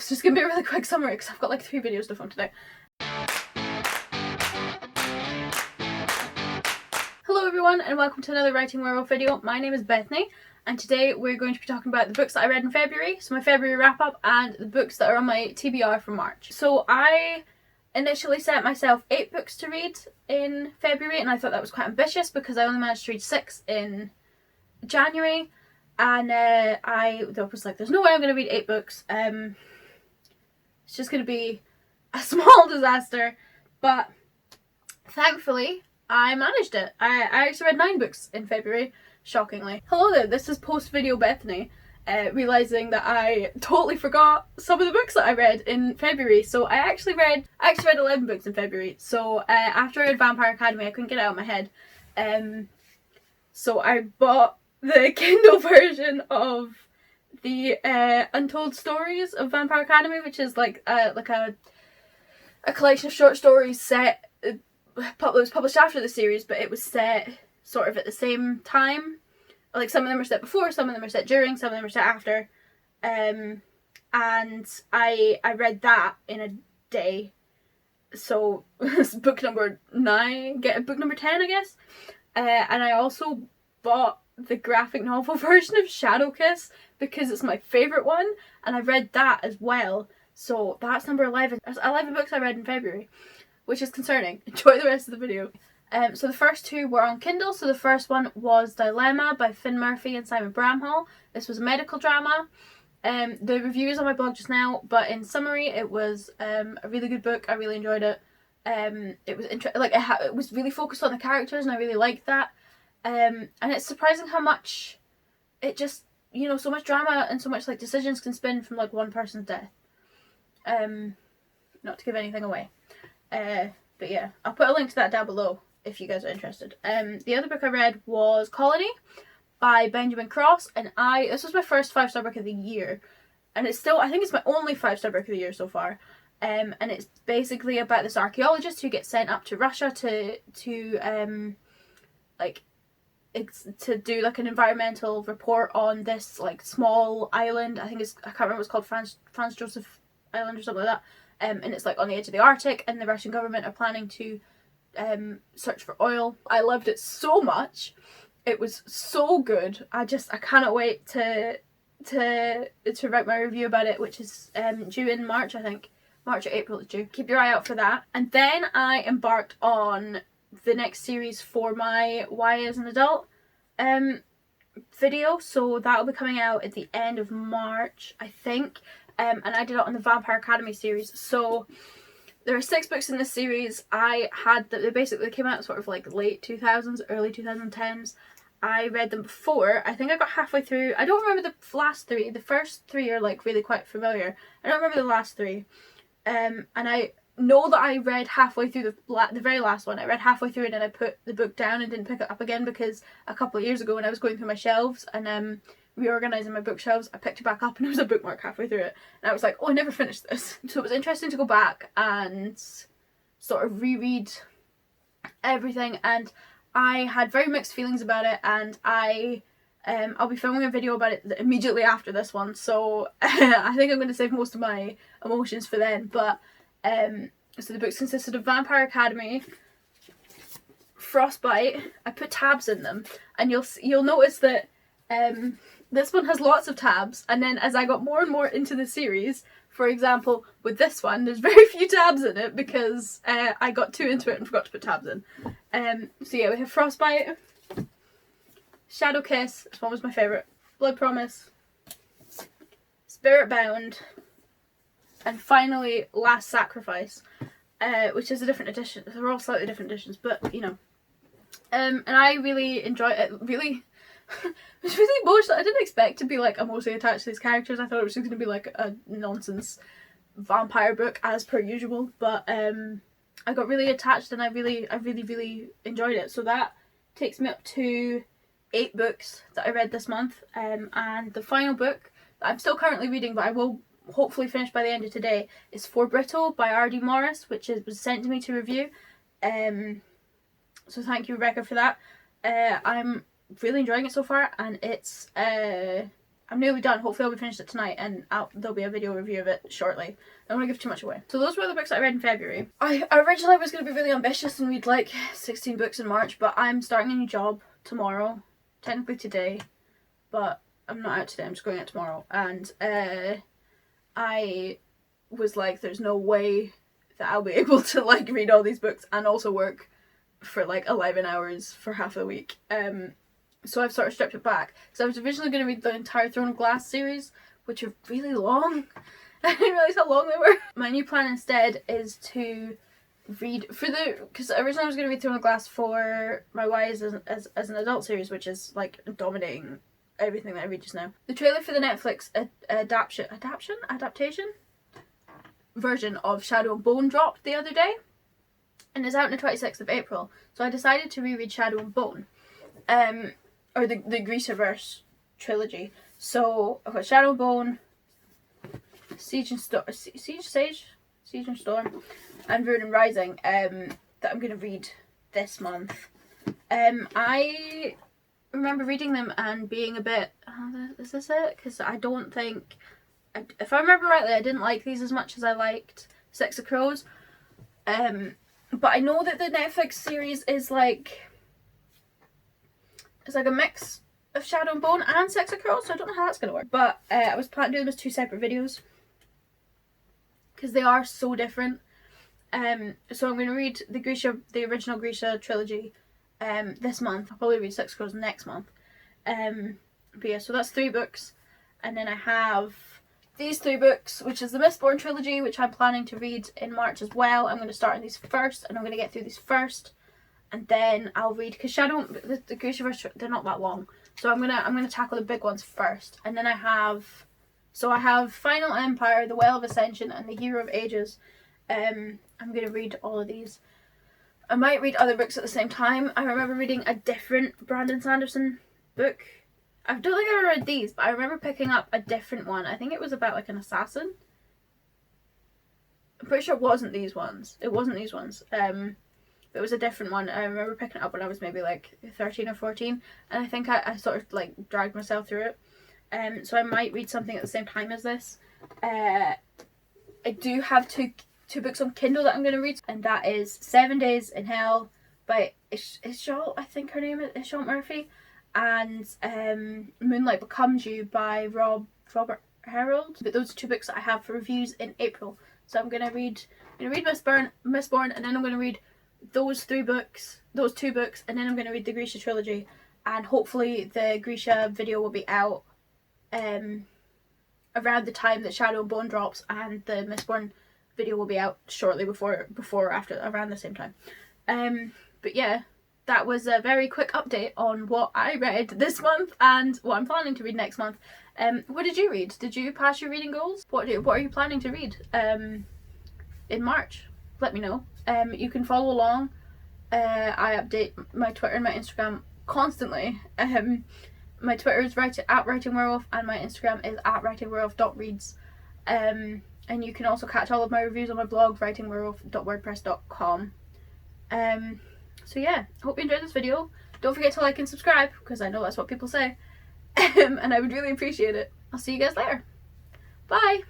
This is going to be a really quick summary because I've got like 3 videos to film today. Hello everyone and welcome to another Writing Werewolf video. My name is Bethany and today we're going to be talking about the books that I read in February, so my February wrap up, and the books that are on my TBR for March. So I initially set myself 8 books to read in February and I thought that was quite ambitious because I only managed to read 6 in January, and I was like, there's no way I'm going to read 8 books. It's just going to be a small disaster, but thankfully I managed it. I actually read 9 books in February, shockingly. Hello there, this is post-video Bethany, realising that I totally forgot some of the books that I read in February. So I actually read 11 books in February. So after I read Vampire Academy, I couldn't get it out of my head. So I bought the Kindle version of the Untold Stories of Vampire Academy, which is like a collection of short stories set. It was published after the series, but it was set sort of at the same time. Like, some of them are set before, some of them are set during, some of them are set after. And I read that in a day. So it's book number 9, book number 10, I guess. And I also bought the graphic novel version of Shadow Kiss because it's my favourite one, and I read that as well. So that's number 11. That's 11 books I read in February, which is concerning. Enjoy the rest of the video. So the first 2 were on Kindle. So the first one was Dilemma by Finn Murphy and Simon Bramhall. This was a medical drama. The review is on my blog just now, but in summary, it was a really good book. I really enjoyed it. It was it was really focused on the characters, and I really liked that. And it's surprising how much it just, so much drama and so much like decisions can spin from like one person's death. Not to give anything away. But yeah, I'll put a link to that down below if you guys are interested. The other book I read was Colony by Benjamin Cross, and this was my first 5-star book of the year, and it's still, I think it's my only 5-star book of the year so far. And it's basically about this archaeologist who gets sent up to Russia to do like an environmental report on this like small island. I can't remember what it's called, Franz Joseph Island or something like that. And it's like on the edge of the Arctic, and the Russian government are planning to search for oil. I loved it so much. It was so good. I cannot wait to write my review about it, which is due in March, I think. March or April is due. Keep your eye out for that. And then I embarked on the next series for my Why as an Adult video, so that'll be coming out at the end of March, I think. And I did it on the Vampire Academy series. So there are 6 books in this series. They basically came out sort of like late 2000s, early 2010s. I read them before. I think I got halfway through. I don't remember the last 3. The first 3 are like really quite familiar. I don't remember the last 3. And I know that I read halfway through the very last one. I read halfway through and then I put the book down and didn't pick it up again because a couple of years ago when I was going through my shelves and reorganising my bookshelves, I picked it back up and there was a bookmark halfway through it. And I was like, oh, I never finished this. So it was interesting to go back and sort of reread everything, and I had very mixed feelings about it, and I'll be filming a video about it immediately after this one, so I think I'm going to save most of my emotions for then. But so the books consisted of Vampire Academy, Frostbite. I put tabs in them, and you'll notice that this one has lots of tabs, and then as I got more and more into the series, for example with this one, there's very few tabs in it because I got too into it and forgot to put tabs in. So yeah, we have Frostbite, Shadow Kiss, this one was my favourite, Blood Promise, Spirit Bound, and finally Last Sacrifice, which is a different edition. They're all slightly different editions, but and I really enjoyed it. Really it was really emotional. I didn't expect to be like emotionally attached to these characters. I thought it was just going to be like a nonsense vampire book as per usual, but I got really attached and I really enjoyed it. So that takes me up to 8 books that I read this month, and the final book that I'm still currently reading, but I will hopefully finish by the end of today, is For Brittle by R.D. Morris, which was sent to me to review. So thank you, Rebecca, for that. I'm really enjoying it so far, and it's I'm nearly done. Hopefully I'll be finished it tonight, and there'll be a video review of it shortly. I don't want to give too much away. So those were the books that I read in February. I originally was going to be really ambitious and read like 16 books in March, but I'm starting a new job tomorrow. Technically today, but I'm not out today, I'm just going out tomorrow. And I was like, there's no way that I'll be able to like read all these books and also work for like 11 hours for half a week. So I've sort of stripped it back. So I was originally going to read the entire Throne of Glass series, which are really long. I didn't realise how long they were. My new plan instead is to read, because originally I was going to read Throne of Glass for my YAs as an adult series, which is like dominating everything that I read just now. The trailer for the Netflix adaptation version of Shadow and Bone dropped the other day, and it's out on the 26th of April. So I decided to reread Shadow and Bone. Or the Grishaverse trilogy. So I've got Shadow and Bone, Siege and Storm, and Ruin and Rising that I'm gonna read this month. I remember reading them and being a bit, is this it? Because I don't think, if I remember rightly, I didn't like these as much as I liked Six of Crows. But I know that the Netflix series is like, it's like a mix of Shadow and Bone and Six of Crows, so I don't know how that's going to work. But I was planning to do them as two separate videos, because they are so different. So I'm going to read the original Grisha trilogy this month. I'll probably read Six of Crows next month. But yeah, so that's 3 books. And then I have these 3 books, which is the Mistborn Trilogy, which I'm planning to read in March as well. I'm going to start on these first, and I'm going to get through these first. And then I'll read, because the Grishaverse, they're not that long, so I'm gonna tackle the big ones first. And then I have Final Empire, The Well of Ascension, and The Hero of Ages. I'm gonna read all of these. I might read other books at the same time. I remember reading a different Brandon Sanderson book. I don't think I ever read these, but I remember picking up a different one. I think it was about like an assassin. I'm pretty sure it wasn't these ones. It wasn't these ones. It was a different one. I remember picking it up when I was maybe like 13 or 14, and I think I sort of like dragged myself through it. So I might read something at the same time as this. I do have two books on Kindle that I'm going to read, and that is 7 Days in Hell by Ishal, I think her name is Ishal Murphy, and Moonlight Becomes You by Robert Harold. But those are 2 books that I have for reviews in April. So I'm going to read Mistborn, and then I'm going to read those 2 books, and then I'm going to read the Grisha trilogy, and hopefully the Grisha video will be out around the time that Shadow and Bone drops, and the Mistborn video will be out shortly before or after, around the same time. But yeah, that was a very quick update on what I read this month and what I'm planning to read next month. What did you read? Did you pass your reading goals? What are you planning to read in March? Let me know. You can follow along. I update my Twitter and my Instagram constantly. My Twitter is at writingwerewolf, and my Instagram is at writingwerewolf.reads. And you can also catch all of my reviews on my blog, writingwerewolf.wordpress.com. So yeah, hope you enjoyed this video. Don't forget to like and subscribe, because I know that's what people say. And I would really appreciate it. I'll see you guys later. Bye!